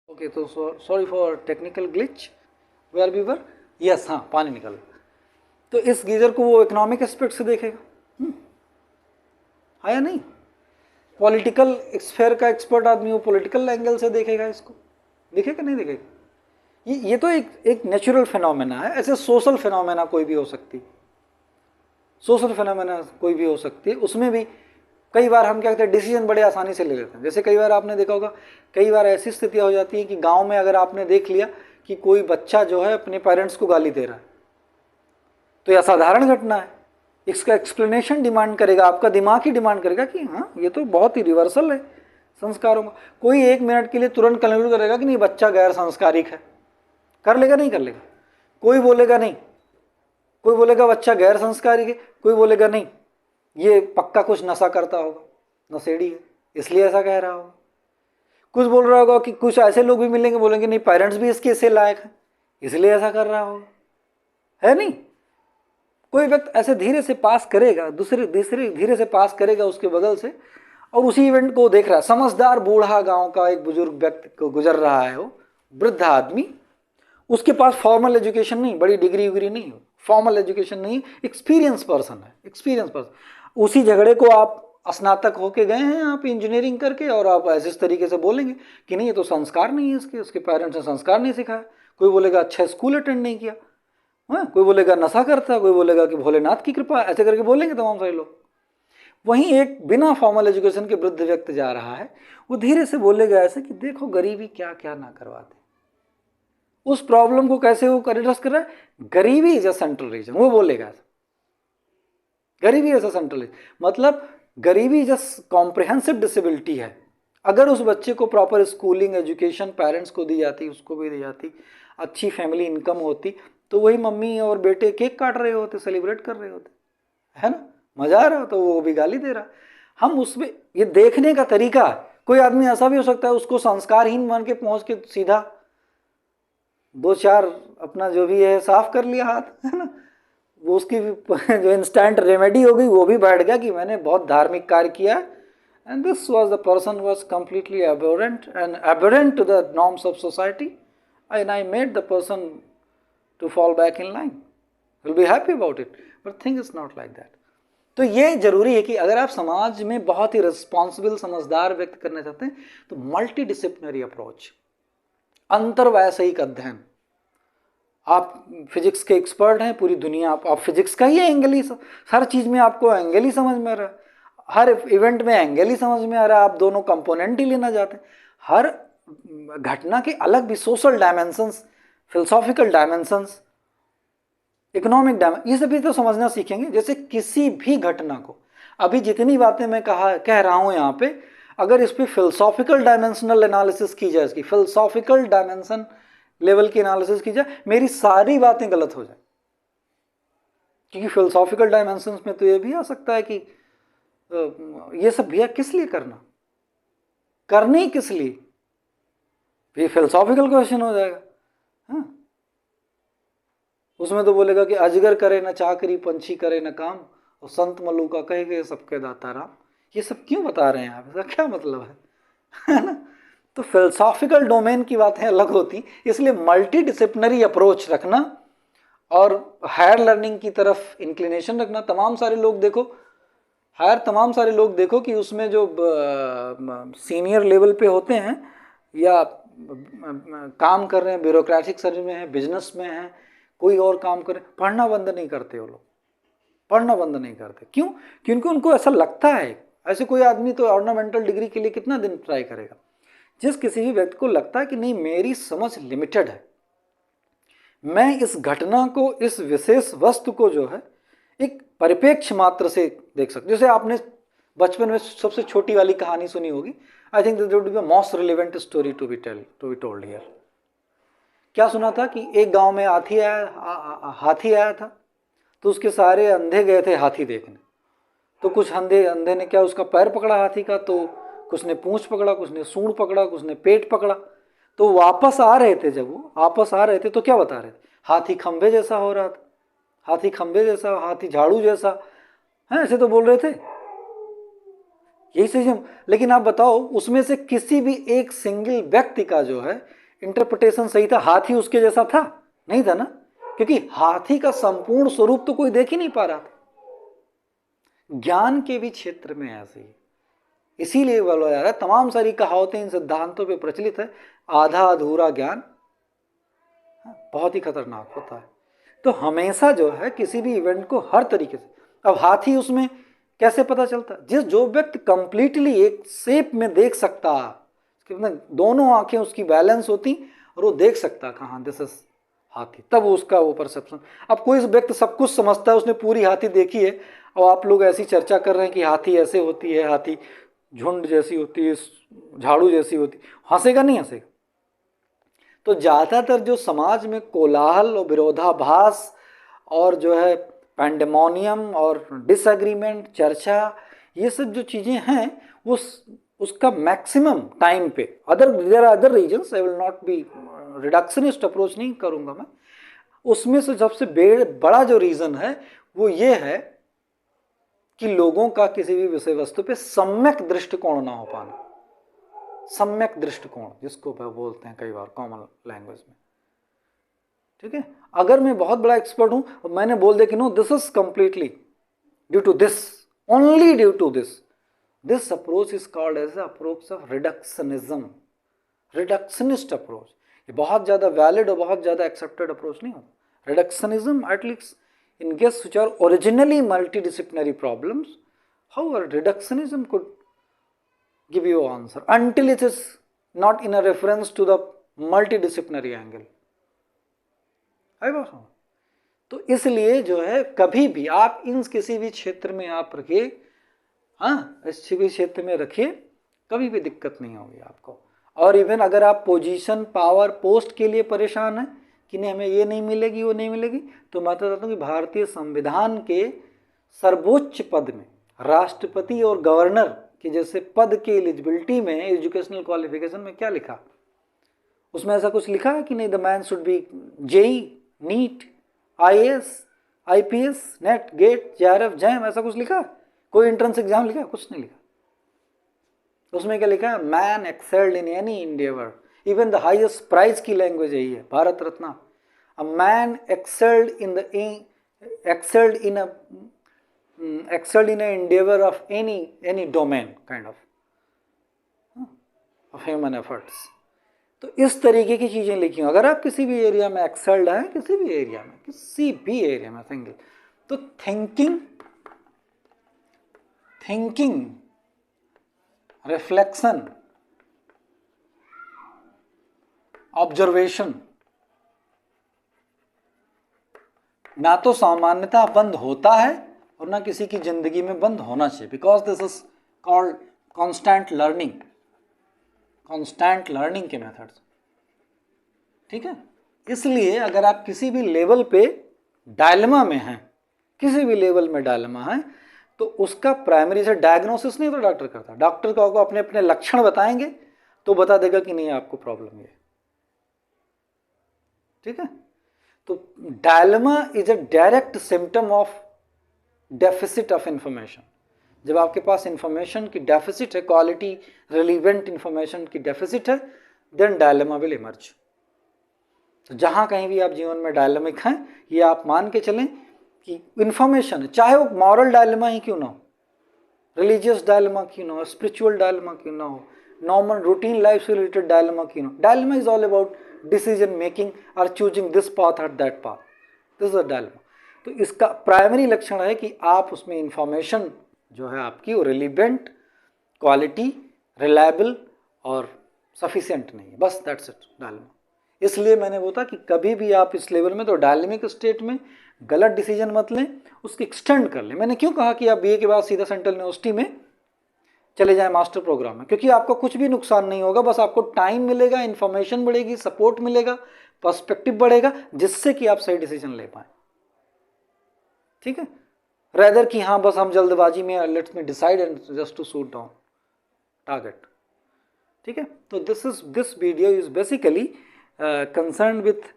Okay, तो sorry for technical glitch. Where we were? Yes, हाँ, पानी निकल। तो इस गीजर को वो इकोनॉमिक एस्पेक्ट से देखेगा, हाँ या नहीं? पॉलिटिकल स्फेयर का एक्सपर्ट आदमी वो पॉलिटिकल एंगल से देखेगा इसको, देखेगा नहीं देखेगा? ये तो एक नेचुरल फिनोमेना है। ऐसे सोशल फिनोमेना कोई भी हो सकती, सोशल फिनोमेना कोई भी हो सकती है। उसमें भी कई बार हम क्या कहते हैं, डिसीजन बड़े आसानी से ले लेते हैं। जैसे कई बार आपने देखा होगा, कई बार ऐसी स्थितियाँ हो जाती हैं कि गांव में अगर आपने देख लिया कि कोई बच्चा जो है अपने पेरेंट्स को गाली दे रहा है, तो यह असाधारण घटना है, इसका एक्सप्लेनेशन डिमांड करेगा, आपका दिमाग ही डिमांड करेगा कि हाँ ये तो बहुत ही रिवर्सल है संस्कारों का। कोई 1 मिनट के लिए तुरंत कंक्लूड करेगा कि नहीं बच्चा गैर संस्कारिक है, कर लेगा नहीं कर लेगा? कोई बोलेगा नहीं, कोई बोलेगा बच्चा गैर संस्कारिक है, कोई बोलेगा नहीं ये पक्का कुछ नशा करता होगा, नशेड़ी है इसलिए ऐसा कह रहा होगा। कुछ बोल रहा होगा कि कुछ ऐसे लोग भी मिलेंगे, बोलेंगे नहीं पेरेंट्स भी इसके ऐसे लायक हैं इसलिए ऐसा कर रहा होगा, है नहीं? कोई व्यक्ति ऐसे धीरे से पास करेगा, दूसरे धीरे से पास करेगा उसके बगल से, और उसी इवेंट को देख रहा है। समझदार बूढ़ा गांव का एक बुजुर्ग व्यक्ति को गुजर रहा है, वो वृद्ध आदमी, उसके पास फॉर्मल एजुकेशन नहीं, बड़ी डिग्री उग्री नहीं, फॉर्मल एजुकेशन नहीं, एक्सपीरियंस पर्सन है, एक्सपीरियंस पर्सन। उसी झगड़े को आप स्नातक होके गए हैं आप इंजीनियरिंग करके, और आप ऐसे इस तरीके से बोलेंगे कि नहीं ये तो संस्कार नहीं है इसके, उसके पेरेंट्स ने संस्कार नहीं सिखाया। कोई बोलेगा अच्छा स्कूल अटेंड नहीं किया, हाँ, कोई बोलेगा नशा करता है, कोई बोलेगा कि भोलेनाथ की कृपा, ऐसे करके बोलेंगे तमाम सारे लोग। वहीं एक बिना फॉर्मल एजुकेशन के वृद्ध व्यक्ति जा रहा है, वो धीरे से बोलेगा ऐसे कि देखो गरीबी क्या क्या ना करवाते, उस प्रॉब्लम को कैसे वो एड्रेस कर रहा है। गरीबी इज अ सेंट्रल रीजन, वो बोलेगा ऐसा, गरीबी इज अ सेंट्रल रीजन, मतलब गरीबी इज अ कॉम्प्रिहेंसिव डिसेबिलिटी है। अगर उस बच्चे को प्रॉपर स्कूलिंग एजुकेशन पेरेंट्स को दी जाती, उसको भी दी जाती, अच्छी फैमिली इनकम होती, तो वही मम्मी और बेटे केक काट रहे होते, सेलिब्रेट कर रहे होते, है ना, मजा आ रहा हो, तो वो भी गाली दे रहा। हम उसमें ये देखने का तरीका, कोई आदमी ऐसा भी हो सकता है उसको संस्कारहीन मान के पहुंच के सीधा 2-4 अपना जो भी है साफ कर लिया हाथ, है ना, वो उसकी जो इंस्टेंट रेमेडी हो गई, वो भी बैठ गया कि मैंने बहुत धार्मिक कार्य किया। And this was the person was completely abhorrent and abhorrent to the norms of society, and I made the person to fall back in line, will be happy about it, but thing is not like that. तो ये जरूरी है कि अगर आप समाज में बहुत ही रिस्पॉन्सिबल समझदार व्यक्त करना चाहते हैं, तो मल्टी डिसिप्लिनरी अप्रोच, अंतर्वैषयिक अध्ययन। आप फिजिक्स के एक्सपर्ट हैं, पूरी दुनिया आप फिजिक्स का ही एंगल ही, हर चीज में आपको एंगल ही समझ में आ रहा है, हर इवेंट में एंगल ही समझ में आ रहा है, आप दोनों कंपोनेंट ही लेना चाहते हैं। हर घटना के अलग भी social dimensions, philosophical dimensions, economic dimension, ये सभी तो समझना सीखेंगे। जैसे किसी भी घटना को, अभी जितनी बातें मैं कह रहा हूं यहाँ पे, अगर इस पर फिलोसॉफिकल डायमेंशनल एनालिसिस की जाए, इसकी फिलोसॉफिकल डायमेंशन लेवल की एनालिसिस की जाए, मेरी सारी बातें गलत हो जाए। क्योंकि फिलोसॉफिकल डायमेंशंस में तो ये भी आ सकता है कि ये सब भैया किस लिए करना, करनी किस लिए, ये फिलोसॉफिकल क्वेश्चन हो जाएगा। हाँ, उसमें तो बोलेगा कि अजगर करे न चाकरी, पंछी करे न काम, और संत मलूका कहे गए सबके दाता राम। ये सब क्यों बता रहे हैं आप, इसका क्या मतलब है ना? तो फिलोसॉफिकल डोमेन की बातें अलग होती, इसलिए मल्टी डिसिप्लिनरी अप्रोच रखना और हायर लर्निंग की तरफ इंक्लिनेशन रखना। तमाम सारे लोग देखो कि उसमें जो सीनियर लेवल पे होते हैं या काम कर रहे हैं, ब्यूरोक्रेटिक सर्विस में है, बिजनेस में है, कोई और काम कर रहे, पढ़ना बंद नहीं करते वो लोग, पढ़ना बंद नहीं करते। क्यों? क्योंकि उनको ऐसा लगता है, ऐसे कोई आदमी तो ऑर्नामेंटल डिग्री के लिए कितना दिन ट्राई करेगा। जिस किसी भी व्यक्ति को लगता है कि नहीं मेरी समझ लिमिटेड है, मैं इस घटना को, इस विशेष वस्तु को जो है एक परिप्रेक्ष्य मात्र से देख सकते। जैसे आपने बचपन में सबसे छोटी वाली कहानी सुनी होगी, I think this would be most relevant story to be told here. क्या सुना था कि एक गांव में हाथी आया था, तो उसके सारे अंधे गए थे हाथी देखने। तो कुछ अंधे ने क्या, उसका पैर पकड़ा हाथी का, तो कुछ ने पूंछ पकड़ा, कुछ ने सूंड पकड़ा, कुछ ने पेट पकड़ा। तो वापस आ रहे थे, जब वो वापस आ रहे थे तो क्या बता रहे थे, हाथी खंभे जैसा हो रहा था, हाथी खंभे जैसा, हाथी झाड़ू जैसा है, ऐसे तो बोल रहे थे। यही सही। लेकिन आप बताओ उसमें से किसी भी एक सिंगल व्यक्ति का जो है इंटरप्रिटेशन सही था? हाथी उसके जैसा था? नहीं था ना, क्योंकि हाथी का संपूर्ण स्वरूप तो कोई देख ही नहीं पा रहा था। ज्ञान के भी क्षेत्र में ऐसे ही, इसीलिए बोला जा रहा है तमाम सारी कहावतें इन सिद्धांतों पे प्रचलित है, आधा अधूरा ज्ञान बहुत ही खतरनाक होता है। तो हमेशा जो है किसी भी इवेंट को हर तरीके से, अब हाथी उसमें कैसे पता चलता? जो व्यक्ति कंप्लीटली एक शेप में देख सकता, दोनों आंखें उसकी बैलेंस होती और वो देख सकता कहाँ दिस इज हाथी, तब उसका वो परसेप्शन। अब कोई व्यक्ति सब कुछ समझता है, उसने पूरी हाथी देखी है, और आप लोग ऐसी चर्चा कर रहे हैं कि हाथी ऐसे होती है, हाथी झुंड जैसी होती है, झाड़ू जैसी होती, हंसेगा नहीं हंसेगा। तो ज़्यादातर जो समाज में कोलाहल और विरोधाभास और जो है पैंडेमोनियम और डिसएग्रीमेंट चर्चा, ये सब जो चीज़ें हैं वो उसका मैक्सिमम टाइम पे, there are other reasons, I will not be reductionist approach नहीं करूँगा मैं, उसमें से सबसे बड़ा जो रीज़न है वो ये है कि लोगों का किसी भी विषय वस्तु पे सम्यक दृष्टिकोण ना हो पाना। सम्यक दृष्टिकोण जिसको बोलते हैं कई बार कॉमन लैंग्वेज में, ठीक है। अगर मैं बहुत बड़ा एक्सपर्ट हूं और मैंने बोल दिया कि no this is completely due to this, only due to this approach is called as approach of reductionism, reductionist approach. ये बहुत ज़्यादा वैलिड और बहुत ज़्यादा एक्सेप्टेड अप्रोच नहीं होता। Reductionism at least in guests which are originally multidisciplinary problems, however reductionism could give you answer until it is not in a reference to the multidisciplinary angle। है बात? तो इसलिए जो है कभी भी आप इन किसी भी क्षेत्र में आप रखिए, हाँ इस क्षेत्र में रखिए, कभी भी दिक्कत नहीं होगी आपको। और इवन अगर आप पोजीशन पावर पोस्ट के लिए परेशान हैं कि नहीं हमें ये नहीं मिलेगी वो नहीं मिलेगी, तो मैं तो कहता हूँ कि भारतीय संविधान के सर्वोच्च पद में राष्ट्रपति और गवर्नर के जैसे पद के एलिजिबिलिटी में एजुकेशनल क्वालिफिकेशन में क्या लिखा? उसमें ऐसा कुछ लिखा है कि नहीं the man should be JEE, NEET, IAS, IPS, NET, GATE, JRF, JAM, ऐसा कुछ लिखा? कोई एंट्रेंस एग्जाम लिखा? कुछ नहीं लिखा। उसमें क्या लिखा है? Man excelled in any endeavour, even the highest prize की लैंग्वेज यही है, Bharat Ratna. A man excelled in a endeavor of any domain kind of human efforts। तो इस तरीके की चीजें लिखी हूं। अगर आप किसी भी एरिया में एक्सेल्ड हैं, किसी भी एरिया में सिंगल, तो थिंकिंग रिफ्लेक्शन, ऑब्जर्वेशन ना तो सामान्यतः बंद होता है और ना किसी की जिंदगी में बंद होना चाहिए, because this is called constant learning के मेथड्स, ठीक है। इसलिए अगर आप किसी भी लेवल पे डायलेमा में हैं, किसी भी लेवल में डायलेमा है, तो उसका प्राइमरी से डायग्नोसिस नहीं तो डॉक्टर करता। डॉक्टर को अपने अपने लक्षण बताएंगे तो बता देगा कि नहीं आपको प्रॉब्लम है, ठीक है। तो dilemma is a direct symptom of deficit of information. जब आपके पास इंफॉर्मेशन की डेफिसिट है, क्वालिटी रिलीवेंट इंफॉर्मेशन की डेफिसिट है, देन डायलेमा विल इमर्ज। तो जहां कहीं भी आप जीवन में डायलेमिक हैं, ये आप मान के चलें कि इंफॉर्मेशन, चाहे वो मॉरल डायलेमा ही क्यों ना हो, रिलीजियस डायलेमा क्यों ना हो, स्पिरिचुअल डायलेमा क्यों ना हो, नॉर्मल रूटीन लाइफ से रिलेटेड डायलेमा क्यों ना हो, dilemma is all about decision making और चूजिंग दिस पाथ और that path, this is a dilemma. तो इसका प्राइमरी लक्षण है कि आप उसमें इंफॉर्मेशन जो है आपकी वो रिलीवेंट, क्वालिटी, रिलायबल और सफिशिएंट नहीं है, बस दैट्स इट डायलेमा। इसलिए मैंने बोला कि कभी भी आप इस लेवल में तो डायलेमिक स्टेट में गलत डिसीजन मत लें, उसकी एक्सटेंड कर लें। मैंने क्यों कहा कि आप बीए के बाद सीधा सेंट्रल यूनिवर्सिटी में चले जाएं मास्टर प्रोग्राम में, क्योंकि आपको कुछ भी नुकसान नहीं होगा, बस आपको टाइम मिलेगा, इन्फॉर्मेशन बढ़ेगी, सपोर्ट मिलेगा, पर्सपेक्टिव बढ़ेगा, जिससे कि आप सही डिसीजन ले पाएं, ठीक है। रेदर कि हाँ बस हम जल्दबाजी में let's me decide and just to shoot down target, ठीक है। तो this video is basically concerned with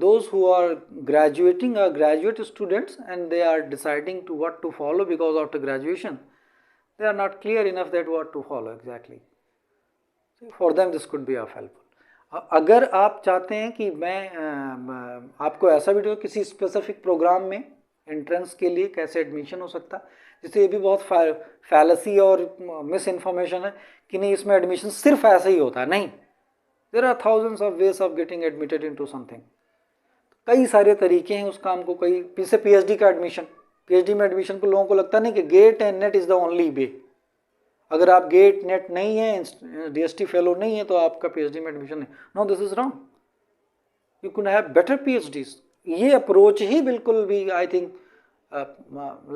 those who are graduating or graduate students and they are deciding to what to follow because after graduation they are not clear enough that what to follow exactly. For them this could be of helpful. अगर आप चाहते हैं कि मैं आपको ऐसा video किसी specific programme में एंट्रेंस के लिए कैसे एडमिशन हो सकता, जिससे ये भी बहुत फैलसी और मिस इन्फॉर्मेशन है कि नहीं इसमें एडमिशन सिर्फ ऐसे ही होता है, नहीं, there are thousands of ways of getting admitted into something. कई सारे तरीके हैं उस काम को. कई जैसे पीएचडी का एडमिशन, पीएचडी में एडमिशन को लोगों को लगता नहीं कि GATE and NET is the only way. अगर आप गेट नेट नहीं है, डीएसटी फेलो नहीं है, तो आपका पीएचडी में एडमिशन नहीं. No, this is wrong. You can have better PhDs. ये अप्रोच ही बिल्कुल भी I think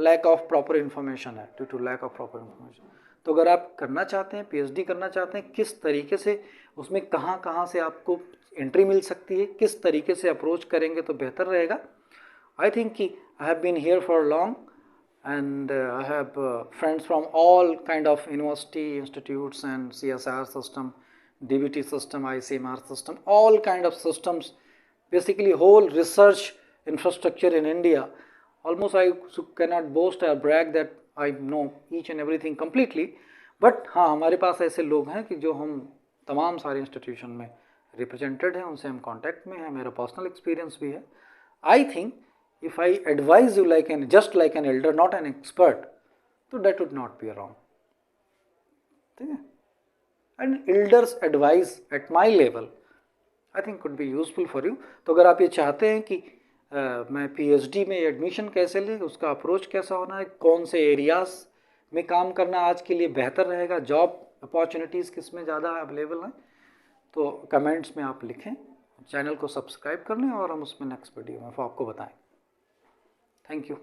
lack of proper information है, due to lack of proper information. तो अगर आप करना चाहते हैं, पीएचडी करना चाहते हैं, किस तरीके से उसमें कहाँ कहाँ से आपको एंट्री मिल सकती है, किस तरीके से अप्रोच करेंगे तो बेहतर रहेगा. आई थिंक कि I have been here for long and I have friends from all kind of university institutes and CSR system, DBT system, ICMR system, all kind of systems, basically whole research infrastructure in India. Almost I cannot boast or brag that I know each and everything completely, but हाँ हमारे पास ऐसे लोग हैं कि जो हम तमाम सारे इंस्टीट्यूशन में रिप्रेजेंटेड हैं, उनसे हम कॉन्टैक्ट में हैं, मेरा पर्सनल एक्सपीरियंस भी है. I think if I advise you just like an elder, not an expert, so that would not be wrong. ठीक है? And elders advice at my level, I think could be useful for you. तो अगर आप ये चाहते हैं कि मैं PhD में एडमिशन कैसे लें, उसका अप्रोच कैसा होना है, कौन से एरियाज में काम करना आज के लिए बेहतर रहेगा, जॉब अपॉर्चुनिटीज़ किस में ज़्यादा अवेलेबल हैं, तो कमेंट्स में आप लिखें, चैनल को सब्सक्राइब कर लें और हम उसमें नेक्स्ट वीडियो में आपको बताएं. Thank you.